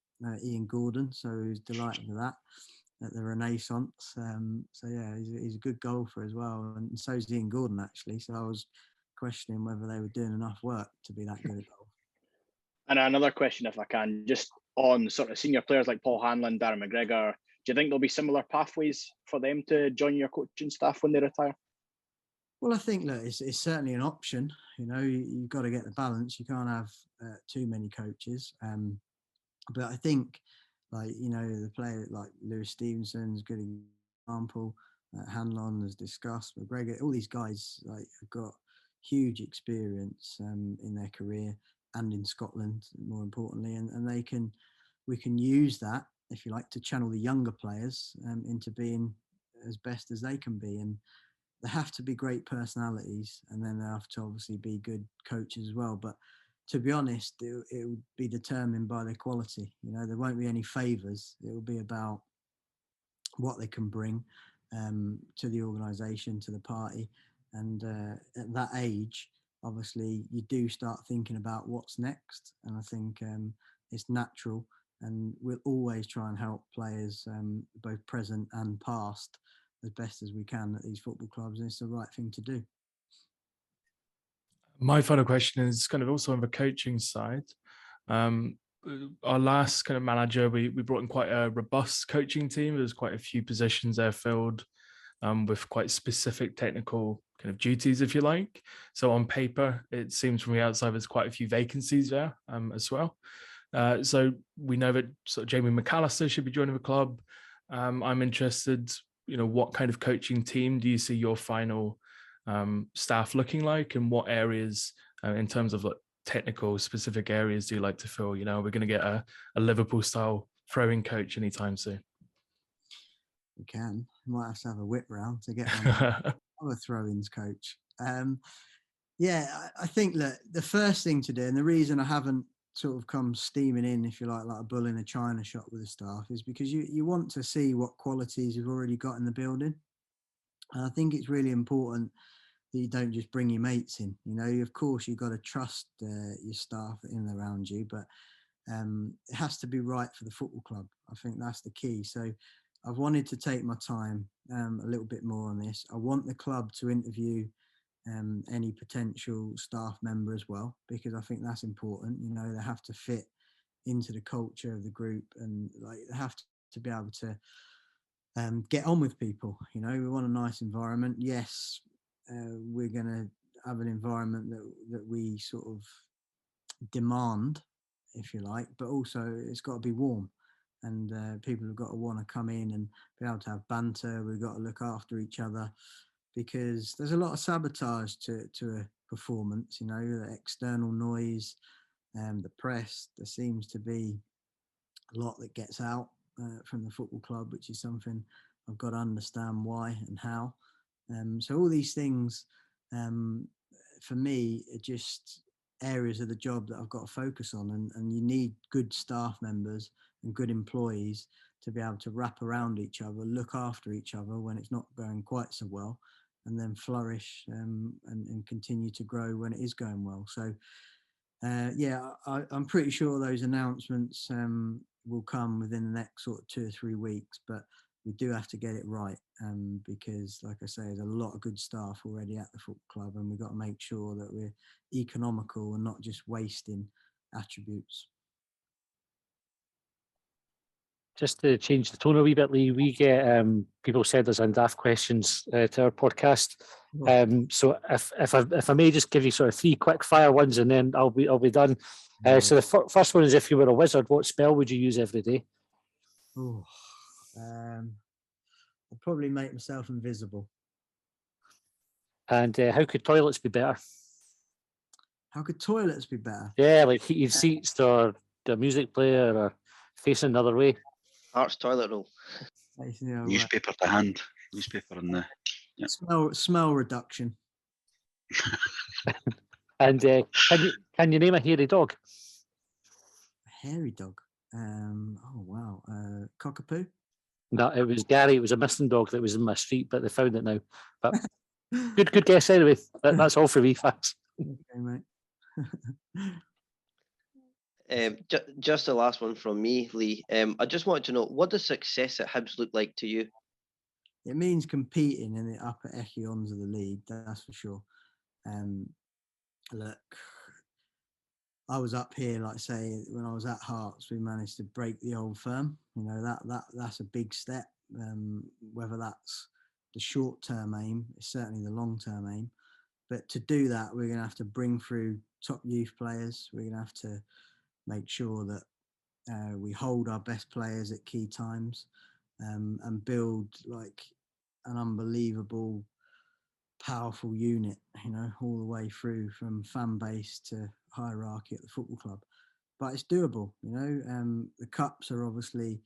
Ian Gordon, so he was delighted with that at the Renaissance. So yeah, he's a good golfer as well, and so is Ian Gordon actually. So I was questioning whether they were doing enough work to be that good at golf. And another question, if I can, just on sort of senior players like Paul Hanlon, Darren McGregor, do you think there'll be similar pathways for them to join your coaching staff when they retire? Well, I think that it's certainly an option. You know, you've got to get the balance. You can't have too many coaches. But I think, like, you know, the player like Lewis Stevenson's a good example. Hanlon, as discussed, McGregor, all these guys like have got huge experience in their career and in Scotland, more importantly, and we can use that, if you like, to channel the younger players into being as best as they can be. And they have to be great personalities, and then they have to obviously be good coaches as well. But to be honest, it will be determined by their quality. You know, there won't be any favours. It will be about what they can bring to the organisation, to the party. And at that age, obviously, you do start thinking about what's next. And I think it's natural. And we'll always try and help players, both present and past, as best as we can at these football clubs. And it's the right thing to do. My final question is kind of also on the coaching side. Our last kind of manager, we brought in quite a robust coaching team. There's quite a few positions there filled with quite specific technical kind of duties, if you like. So on paper, it seems from the outside there's quite a few vacancies there as well. So we know that sort of Jamie McAllister should be joining the club. I'm interested, you know, what kind of coaching team do you see your final staff looking like, and what areas in terms of like technical specific areas do you like to fill? You know, we're going to get a Liverpool style throwing coach anytime soon. We can. We might have to have a whip round to get one other throw-ins coach. Yeah, I think that the first thing to do, and the reason I haven't sort of come steaming in, if you like a bull in a china shop with the staff, is because you want to see what qualities you've already got in the building. And I think it's really important that you don't just bring your mates in. You know, of course, you've got to trust your staff in and around you, but it has to be right for the football club. I think that's the key. So I've wanted to take my time a little bit more on this. I want the club to interview any potential staff member as well, because I think that's important. You know, they have to fit into the culture of the group, and like they have to be able to get on with people. You know, we want a nice environment. Yes, we're going to have an environment that we sort of demand, if you like, but also it's got to be warm, and people have got to want to come in and be able to have banter. We've got to look after each other, because there's a lot of sabotage to a performance. You know, the external noise, the press. There seems to be a lot that gets out from the football club, which is something I've got to understand why and how. So all these things, for me, are just areas of the job that I've got to focus on. And you need good staff members and good employees to be able to wrap around each other, look after each other when it's not going quite so well, and then flourish and continue to grow when it is going well. So, yeah, I'm pretty sure those announcements will come within the next sort of 2 or 3 weeks, but we do have to get it right, because, like I say, there's a lot of good staff already at the football club, and we've got to make sure that we're economical and not just wasting attributes. Just to change the tone a wee bit, Lee, we get people send us Undeath questions to our podcast. So if I may just give you sort of 3 quick fire ones, and then I'll be done. So the first one is, if you were a wizard, what spell would you use every day? Oh, I'd probably make myself invisible. And how could toilets be better? How could toilets be better? Yeah, like heated seats, or the music player, or facing another way. Arts toilet roll. Newspaper to hand. Newspaper in the... Yeah. Smell reduction. And can you name a hairy dog? A hairy dog? Oh, wow. Cockapoo? No, it was Gary. It was a missing dog that was in my street, but they found it now. But good guess anyway. That's all for me, thanks. Okay, mate. Just the last one from me, Lee. I just wanted to know, what does success at Hibs look like to you? It means competing in the upper echelons of the league, that's for sure. Look, I was up here, like say, when I was at Hearts, we managed to break the old firm. You know, that's a big step. Whether that's the short-term aim, it's certainly the long-term aim. But to do that, we're going to have to bring through top youth players. We're going to have to make sure that we hold our best players at key times, and build like an unbelievable, powerful unit, you know, all the way through from fan base to hierarchy at the football club. But it's doable, you know. The cups are obviously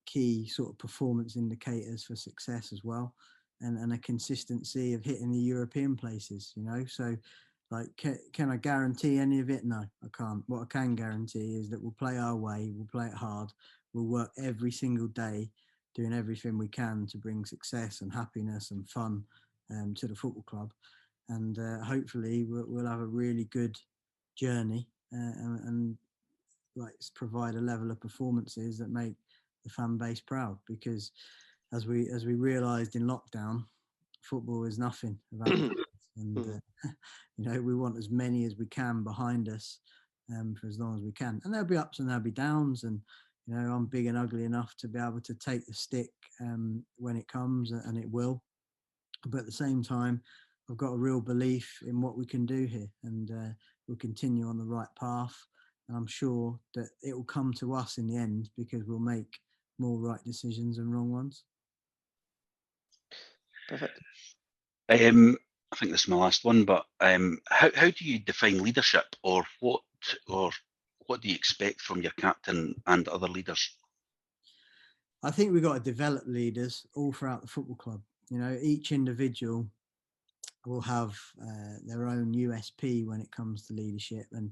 key sort of performance indicators for success as well, and a consistency of hitting the European places, you know. So like, can I guarantee any of it? No, I can't. What I can guarantee is that we'll play our way, we'll play it hard, we'll work every single day doing everything we can to bring success and happiness and fun to the football club, and hopefully we'll have a really good journey, and like provide a level of performances that make the fan base proud. Because as we realised in lockdown, football is nothing without fans. And you know, we want as many as we can behind us for as long as we can. And there'll be ups and there'll be downs, and you know, I'm big and ugly enough to be able to take the stick when it comes, and it will. But at the same time, I've got a real belief in what we can do here, and we'll continue on the right path. And I'm sure that it will come to us in the end, because we'll make more right decisions than wrong ones. Perfect. I think this is my last one, but how do you define leadership, or what do you expect from your captain and other leaders? I think we've got to develop leaders all throughout the football club. You know, each individual will have their own USP when it comes to leadership, and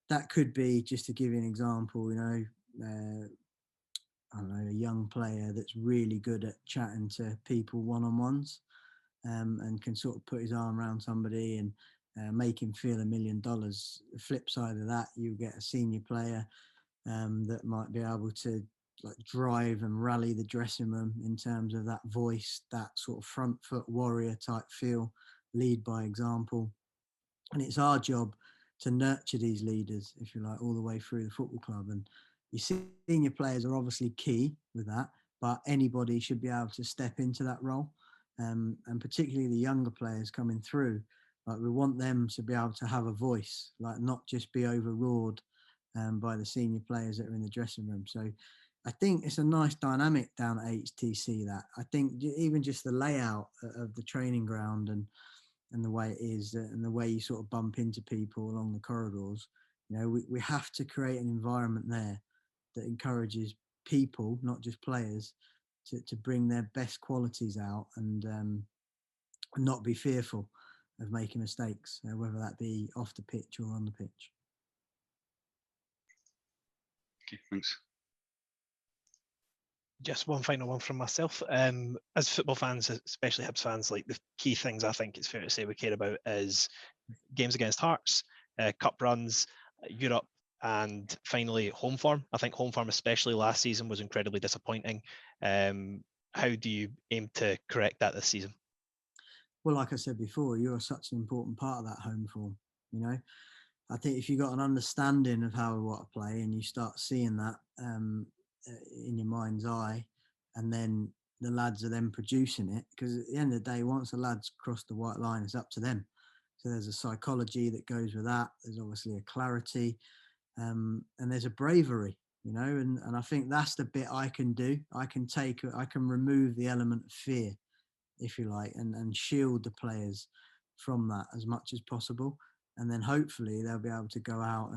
that could be, just to give you an example, you know, I don't know, a young player that's really good at chatting to people one-on-ones, and can sort of put his arm around somebody and make him feel $1 million. The flip side of that, you get a senior player that might be able to like drive and rally the dressing room in terms of that voice, that sort of front foot warrior type feel, lead by example. And it's our job to nurture these leaders, if you like, all the way through the football club. And your senior players are obviously key with that, but anybody should be able to step into that role. And particularly the younger players coming through, like we want them to be able to have a voice, like not just be overawed by the senior players that are in the dressing room. So I think it's a nice dynamic down at HTC. That I think even just the layout of the training ground and the way it is, and the way you sort of bump into people along the corridors, you know, we have to create an environment there that encourages people, not just players, to bring their best qualities out, and not be fearful of making mistakes, whether that be off the pitch or on the pitch. Okay, thanks. Just one final one from myself. As football fans, especially Hibs fans, like the key things I think it's fair to say we care about is games against Hearts, cup runs, Europe, and finally home form. I think home form, especially last season, was incredibly disappointing. How do you aim to correct that this season? Well, like I said before, you're such an important part of that home form. You know, I think if you've got an understanding of how we want to play, and you start seeing that in your mind's eye, and then the lads are then producing it, because at the end of the day, once the lads cross the white line, it's up to them. So there's a psychology that goes with that. There's obviously a clarity, and there's a bravery, you know, and I think that's the bit I can do. I can remove the element of fear, if you like, and shield the players from that as much as possible. And then hopefully they'll be able to go out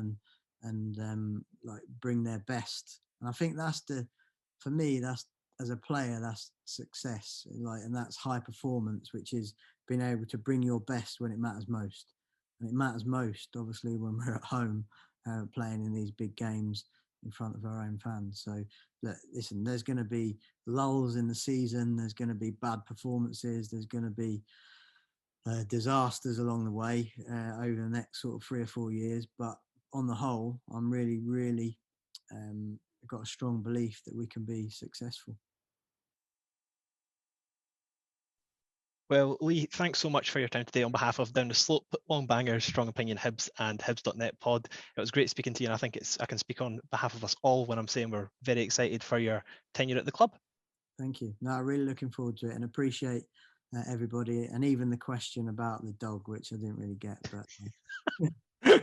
and like bring their best. And I think for me, that's, as a player, that's success, like, and that's high performance, which is being able to bring your best when it matters most. And it matters most, obviously, when we're at home playing in these big games, in front of our own fans. So look, listen, there's going to be lulls in the season. There's going to be bad performances. There's going to be disasters along the way over the next sort of 3 or 4 years. But on the whole, I'm really got a strong belief that we can be successful. Well, Lee, thanks so much for your time today on behalf of Down the Slope, Longbangers, Strong Opinion HIbs and Hibs.net pod. It was great speaking to you, and I think I can speak on behalf of us all when I'm saying we're very excited for your tenure at the club. Thank you. No, I'm really looking forward to it and appreciate everybody, and even the question about the dog, which I didn't really get, but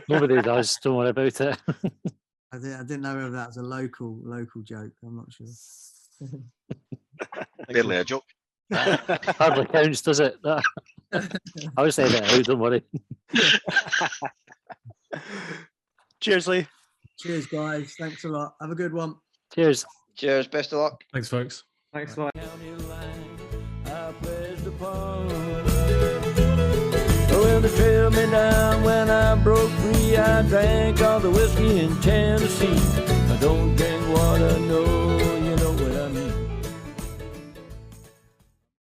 Nobody does. Don't worry about it. I didn't know whether that was a local joke. I'm not sure. Barely a joke. Hardly counts, does it? I was saying it out, don't worry. Cheers, Lee. Cheers, guys. Thanks a lot. Have a good one. Cheers. Cheers. Best of luck. Thanks, folks. Thanks a lot. County line, I pledged upon. Well, they trailed me down when I broke free. I drank all the whiskey in Tennessee.